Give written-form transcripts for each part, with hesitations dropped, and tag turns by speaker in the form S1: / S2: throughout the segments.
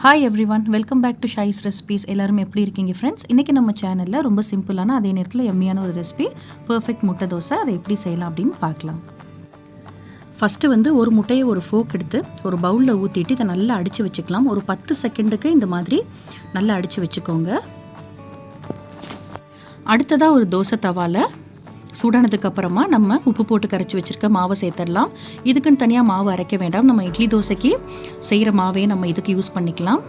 S1: Hi everyone, welcome back to Shai's recipes. எல்லாரும் எப்படி இருக்கீங்க ஃப்ரெண்ட்ஸ்? இன்றைக்கி நம்ம சேனலில் ரொம்ப சிம்பிளான அதே நேரத்தில் எம்மியான ஒரு ரெசிபி பர்ஃபெக்ட் முட்டை தோசை. அதை எப்படி செய்யலாம் அப்படின்னு பார்க்கலாம். ஃபஸ்ட்டு ஒரு முட்டையை ஒரு ஃபோக் எடுத்து ஒரு பவுலில் ஊற்றிட்டு இதை நல்லா அடித்து வச்சுக்கலாம். ஒரு 10 செகண்டுக்கு இந்த மாதிரி நல்லா அடித்து வச்சுக்கோங்க. அடுத்ததாக ஒரு தோசை தவாவில் சூடானதுக்கு அப்புறமா நம்ம உப்பு போட்டு கரைச்சி வச்சுருக்க மாவை சேர்த்துடலாம். இதுக்குன்னு தனியாக மாவு அரைக்க வேண்டாம். நம்ம இட்லி தோசைக்கு செய்கிற மாவே நம்ம இதுக்கு யூஸ் பண்ணிக்கலாம்.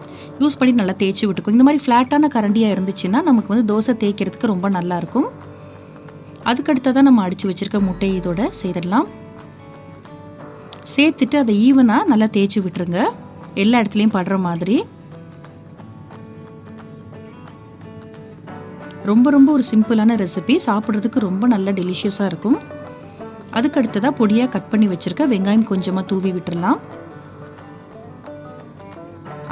S1: யூஸ் பண்ணி நல்லா தேய்ச்சி விட்டுக்கும். இந்த மாதிரி ஃப்ளாட்டான கரண்டியாக இருந்துச்சுன்னா நமக்கு தோசை தேய்க்கிறதுக்கு ரொம்ப நல்லாயிருக்கும். அதுக்கடுத்ததான் நம்ம அடித்து வச்சுருக்க முட்டையை இதோட சேர்த்துடலாம். சேர்த்துட்டு அதை ஈவனாக நல்லா தேய்ச்சி விட்டுருங்க, எல்லா இடத்துலையும் படுற மாதிரி. ரொம்ப ஒரு சிம்பிளான ரெசிபி, சாப்பிட்றதுக்கு ரொம்ப நல்ல டெலிஷியஸாக இருக்கும். அதுக்கு அடுத்ததாக பொடியாக கட் பண்ணி வச்சுருக்க வெங்காயம் கொஞ்சமாக தூவி விட்டுடலாம்.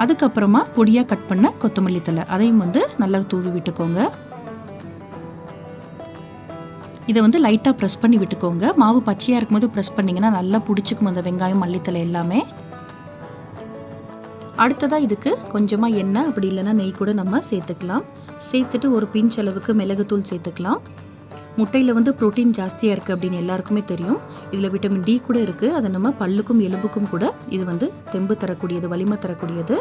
S1: அதுக்கப்புறமா பொடியாக கட் பண்ண கொத்தமல்லி தழை அதையும் நல்லா தூவி விட்டுக்கோங்க. இதை லைட்டாக ப்ரெஸ் பண்ணி விட்டுக்கோங்க. மாவு பச்சையாக இருக்கும்போது ப்ரெஸ் பண்ணிங்கன்னா நல்லா பிடிச்சிக்கும் அந்த வெங்காயம் மல்லித்தலை எல்லாமே. அடுத்ததாக இதுக்கு கொஞ்சமாக எண்ணெய் அப்படி இல்லைன்னா நெய் கூட நம்ம சேர்த்துக்கலாம். சேர்த்துட்டு ஒரு பிஞ்ச் அளவுக்கு மிளகுத்தூள் சேர்த்துக்கலாம். முட்டையில் ப்ரோட்டீன் ஜாஸ்தியாக இருக்குது அப்படின்னு எல்லாருக்குமே தெரியும். இதில் விட்டமின் டி கூட இருக்குது. அதை நம்ம பல்லுக்கும் எலும்புக்கும் கூட இது தெம்பு தரக்கூடியது, வலிமை தரக்கூடியது.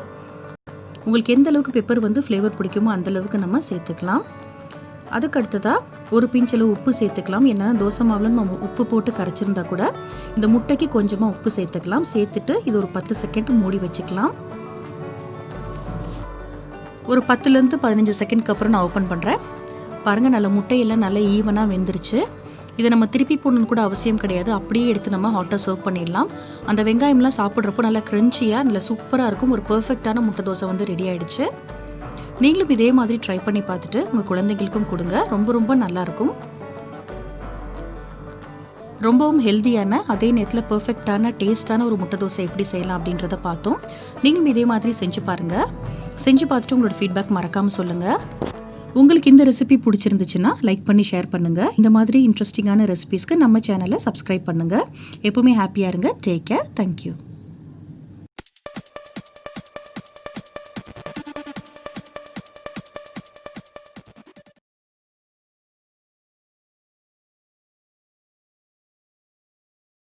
S1: உங்களுக்கு எந்த அளவுக்கு பெப்பர் ஃப்ளேவர் பிடிக்குமோ அந்தளவுக்கு நம்ம சேர்த்துக்கலாம். அதுக்கு அடுத்ததாக ஒரு பிஞ்ச் அளவு உப்பு சேர்த்துக்கலாம். ஏன்னா தோசை மாவில் நம்ம உப்பு போட்டு கரைச்சிருந்தா கூட இந்த முட்டைக்கு கொஞ்சமாக உப்பு சேர்த்துக்கலாம். சேர்த்துட்டு இது ஒரு 10 செகண்ட் மூடி வச்சுக்கலாம். ஒரு 10லேருந்து 15 செகண்ட்க்கு அப்புறம் நான் ஓப்பன் பண்ணுறேன். பாருங்கள், நல்லா முட்டையெல்லாம் நல்லா ஈவனாக வெந்துருச்சு. இதை நம்ம திருப்பி போடணுன்னு கூட அவசியம் கிடையாது. அப்படியே எடுத்து நம்ம ஹாட்டாக சர்வ் பண்ணிடலாம். அந்த வெங்காயம்லாம் சாப்பிட்றப்போ நல்லா க்ரன்ச்சியாக நல்லா சூப்பராக இருக்கும். ஒரு பர்ஃபெக்டான முட்டை தோசை ரெடி ஆகிடுச்சு. நீங்களும் இதே மாதிரி ட்ரை பண்ணி பார்த்துட்டு உங்கள் குழந்தைங்களுக்கும் கொடுங்க. ரொம்ப நல்லாயிருக்கும். ரொம்பவும் ஹெல்த்தியான அதே நேரத்தில் பர்ஃபெக்டான டேஸ்ட்டான ஒரு முட்டை தோசை எப்படி செய்யலாம் அப்படின்றத பார்த்தோம். நீங்களும் இதே மாதிரி செஞ்சு பாருங்கள். செஞ்சு பார்த்துட்டு உங்களோட ஃபீட்பேக் மறக்காமல் சொல்லுங்கள். உங்களுக்கு இந்த ரெசிபி பிடிச்சிருந்துச்சுன்னா லைக் பண்ணி ஷேர் பண்ணுங்கள். இந்த மாதிரி இன்ட்ரெஸ்டிங்கான ரெசிபீஸ்க்கு நம்ம சேனலை சப்ஸ்கிரைப் பண்ணுங்கள். எப்போவுமே ஹாப்பியாக இருங்க. Take care. தேங்க்யூ.